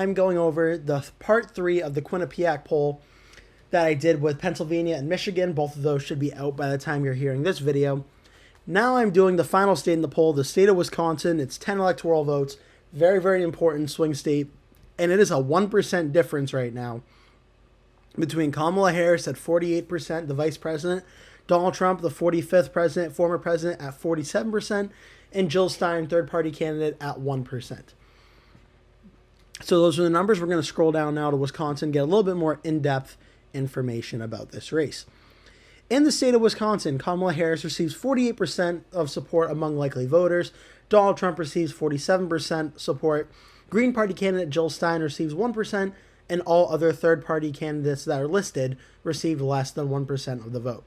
I'm going over the part 3 of the Quinnipiac poll that I did with Pennsylvania and Michigan. Both of those should be out by the time you're hearing this video. Now I'm doing the final state in the poll, the state of Wisconsin. It's 10 electoral votes. Very, very important swing state. And it is a 1% difference right now between Kamala Harris at 48%, the vice president, Donald Trump, the 45th president, former president, at 47%, and Jill Stein, third-party candidate, at 1%. So those are the numbers. We're going to scroll down now to Wisconsin, get a little bit more in-depth information about this race. In the state of Wisconsin, Kamala Harris receives 48% of support among likely voters. Donald Trump receives 47% support. Green Party candidate Jill Stein receives 1%, and all other third-party candidates that are listed received less than 1% of the vote.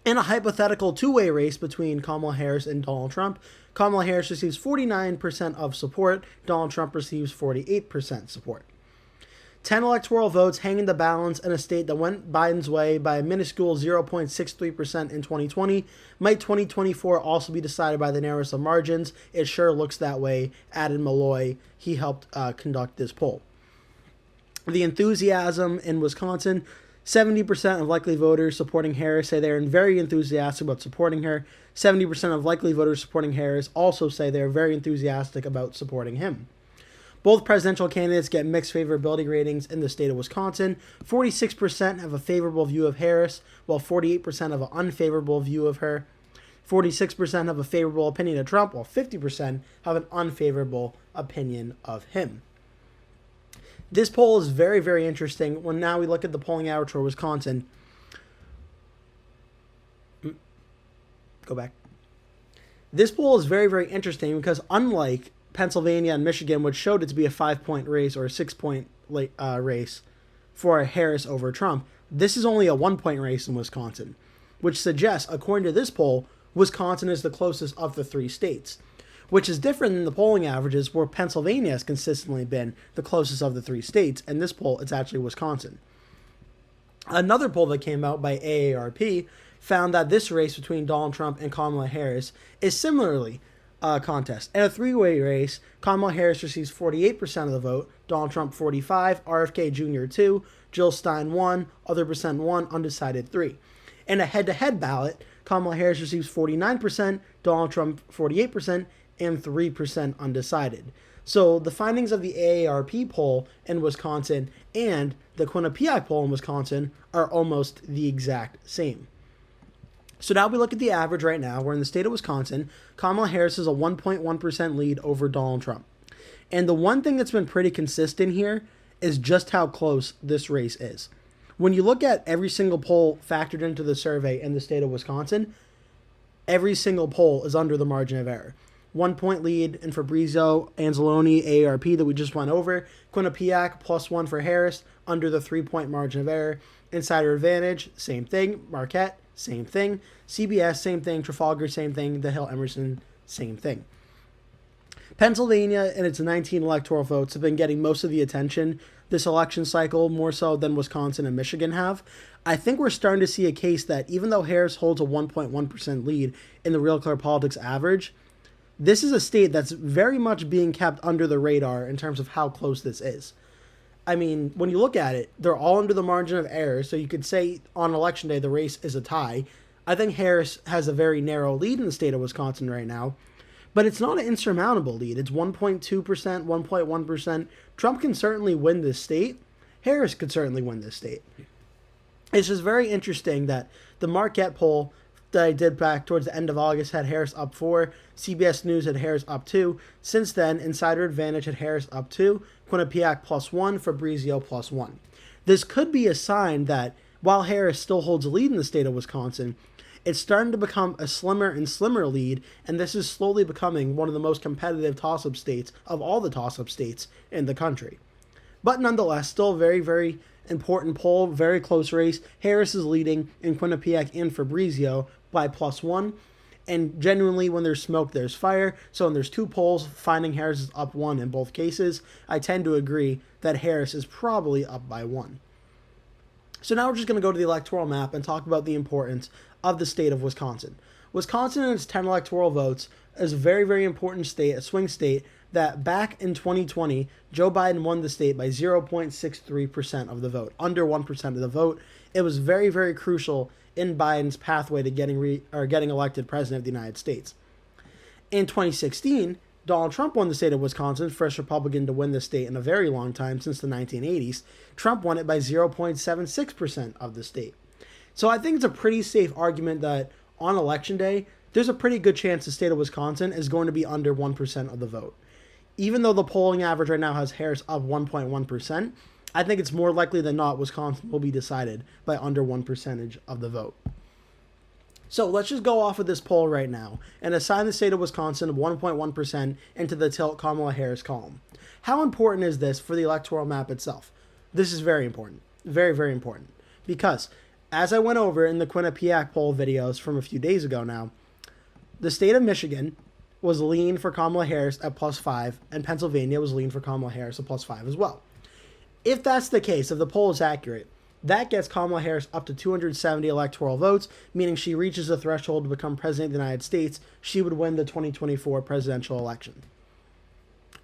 In a hypothetical two-way race between Kamala Harris and Donald Trump, Kamala Harris receives 49% of support. Donald Trump receives 48% support. 10 electoral votes hang in the balance in a state that went Biden's way by a minuscule 0.63% in 2020. Might 2024 also be decided by the narrowest of margins? It sure looks that way, added Malloy. He helped conduct this poll. The enthusiasm in Wisconsin, 70% of likely voters supporting Harris say they're very enthusiastic about supporting her. 70% of likely voters supporting Harris also say they're very enthusiastic about supporting him. Both presidential candidates get mixed favorability ratings in the state of Wisconsin. 46% have a favorable view of Harris, while 48% have an unfavorable view of her. 46% have a favorable opinion of Trump, while 50% have an unfavorable opinion of him. This poll is very, very interesting when now we look at the polling average for Wisconsin. Go back. This poll is very, very interesting because unlike Pennsylvania and Michigan, which showed it to be a 5-point race or a 6-point race for Harris over Trump, this is only a 1-point race in Wisconsin, which suggests, according to this poll, Wisconsin is the closest of the three states, which is different than the polling averages where Pennsylvania has consistently been the closest of the three states. In this poll, it's actually Wisconsin. Another poll that came out by AARP found that this race between Donald Trump and Kamala Harris is similarly a contest. In a three-way race, Kamala Harris receives 48% of the vote, Donald Trump 45%, RFK Jr. 2%, Jill Stein 1%, other percent 1%, undecided 3%. In a head-to-head ballot, Kamala Harris receives 49%, Donald Trump 48%, and 3% undecided. So the findings of the AARP poll in Wisconsin and the Quinnipiac poll in Wisconsin are almost the exact same. So now we look at the average right now. We're in the state of Wisconsin. Kamala Harris is a 1.1% lead over Donald Trump. And the one thing that's been pretty consistent here is just how close this race is. When you look at every single poll factored into the survey in the state of Wisconsin, every single poll is under the margin of error. 1-point lead in Fabrizio, Anzalone, AARP that we just went over. Quinnipiac, +1 for Harris, under the 3-point margin of error. Insider Advantage, same thing. Marquette, same thing. CBS, same thing. Trafalgar, same thing. The Hill Emerson, same thing. Pennsylvania and its 19 electoral votes have been getting most of the attention this election cycle, more so than Wisconsin and Michigan have. I think we're starting to see a case that even though Harris holds a 1.1% lead in the Real Clear Politics average, this is a state that's very much being kept under the radar in terms of how close this is. I mean, when you look at it, they're all under the margin of error, so you could say on election day the race is a tie. I think Harris has a very narrow lead in the state of Wisconsin right now, but it's not an insurmountable lead. It's 1.2%, 1.1%. Trump can certainly win this state. Harris could certainly win this state. It's just very interesting that the Marquette poll that I did back towards the end of August had Harris up 4. CBS News had Harris up 2. Since then, Insider Advantage had Harris up 2. Quinnipiac +1. Fabrizio +1. This could be a sign that while Harris still holds a lead in the state of Wisconsin, it's starting to become a slimmer and slimmer lead, and this is slowly becoming one of the most competitive toss-up states of all the toss-up states in the country. But nonetheless, still very, very important poll, very close race. Harris is leading in Quinnipiac and Fabrizio by +1. And genuinely, when there's smoke, there's fire. So when there's two polls, finding Harris is up 1 in both cases. I tend to agree that Harris is probably up by 1. So now we're just going to go to the electoral map and talk about the importance of the state of Wisconsin. Wisconsin and its 10 electoral votes is a very, very important state, a swing state, that back in 2020, Joe Biden won the state by 0.63% of the vote, under 1% of the vote. It was very, very crucial in Biden's pathway to getting elected president of the United States. In 2016, Donald Trump won the state of Wisconsin, first Republican to win the state in a very long time, since the 1980s. Trump won it by 0.76% of the state. So I think it's a pretty safe argument that on election day, there's a pretty good chance the state of Wisconsin is going to be under 1% of the vote. Even though the polling average right now has Harris up 1.1%, I think it's more likely than not Wisconsin will be decided by under 1% of the vote. So let's just go off of this poll right now and assign the state of Wisconsin 1.1% into the tilt Kamala Harris column. How important is this for the electoral map itself? This is very important. Very, very important. Because as I went over in the Quinnipiac poll videos from a few days ago now, the state of Michigan was lean for Kamala Harris at +5, and Pennsylvania was lean for Kamala Harris at +5 as well. If that's the case, if the poll is accurate, that gets Kamala Harris up to 270 electoral votes, meaning she reaches the threshold to become president of the United States. She would win the 2024 presidential election.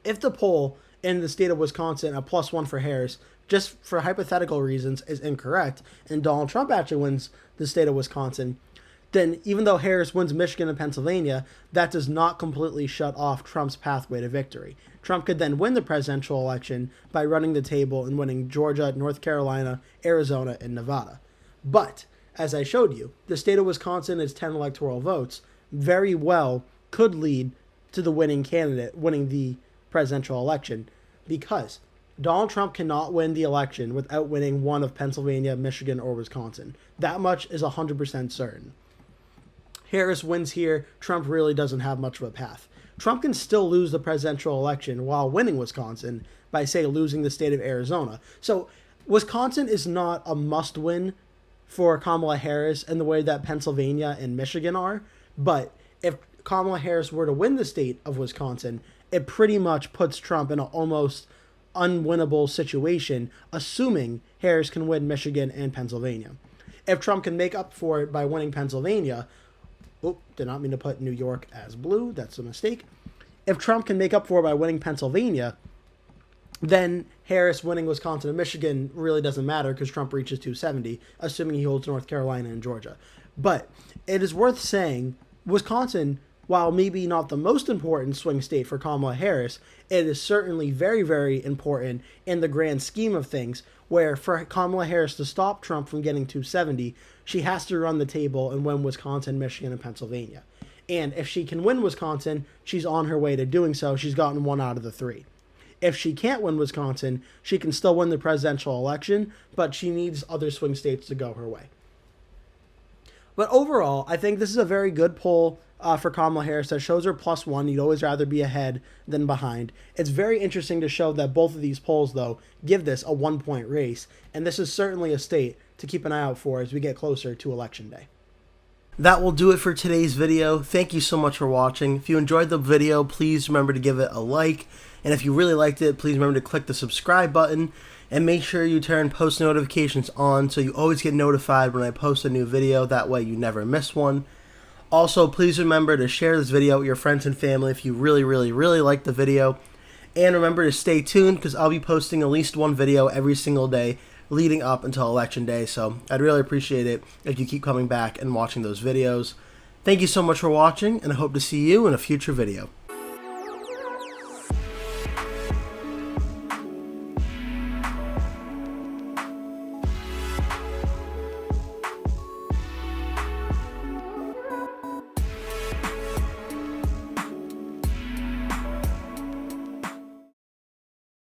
If the poll in the state of Wisconsin at +1 for Harris, just for hypothetical reasons, is incorrect, and Donald Trump actually wins the state of Wisconsin, then even though Harris wins Michigan and Pennsylvania, that does not completely shut off Trump's pathway to victory. Trump could then win the presidential election by running the table and winning Georgia, North Carolina, Arizona, and Nevada. But, as I showed you, the state of Wisconsin is 10 electoral votes, very well could lead to the winning candidate winning the presidential election, because Donald Trump cannot win the election without winning one of Pennsylvania, Michigan, or Wisconsin. That much is 100% certain. Harris wins here, Trump really doesn't have much of a path. Trump can still lose the presidential election while winning Wisconsin by, say, losing the state of Arizona. So Wisconsin is not a must-win for Kamala Harris in the way that Pennsylvania and Michigan are, but if Kamala Harris were to win the state of Wisconsin, it pretty much puts Trump in an almost unwinnable situation, assuming Harris can win Michigan and Pennsylvania. If Trump can make up for it by winning Pennsylvania, did not mean to put New York as blue. That's a mistake. If Trump can make up for it by winning Pennsylvania, then Harris winning Wisconsin and Michigan really doesn't matter because Trump reaches 270, assuming he holds North Carolina and Georgia. But it is worth saying, Wisconsin, while maybe not the most important swing state for Kamala Harris, it is certainly very, very important in the grand scheme of things, where for Kamala Harris to stop Trump from getting 270, she has to run the table and win Wisconsin, Michigan, and Pennsylvania. And if she can win Wisconsin, she's on her way to doing so. She's gotten 1 out of the 3. If she can't win Wisconsin, she can still win the presidential election, but she needs other swing states to go her way. But overall, I think this is a very good poll for Kamala Harris that shows her +1. You'd always rather be ahead than behind. It's very interesting to show that both of these polls, though, give this a 1-point race, and this is certainly a state to keep an eye out for as we get closer to Election Day. That will do it for today's video. Thank you so much for watching. If you enjoyed the video, please remember to give it a like, and if you really liked it, please remember to click the subscribe button, and make sure you turn post notifications on so you always get notified when I post a new video. That way you never miss one. Also, please remember to share this video with your friends and family if you really, really, really like the video. And remember to stay tuned because I'll be posting at least one video every single day leading up until Election Day. So I'd really appreciate it if you keep coming back and watching those videos. Thank you so much for watching, and I hope to see you in a future video.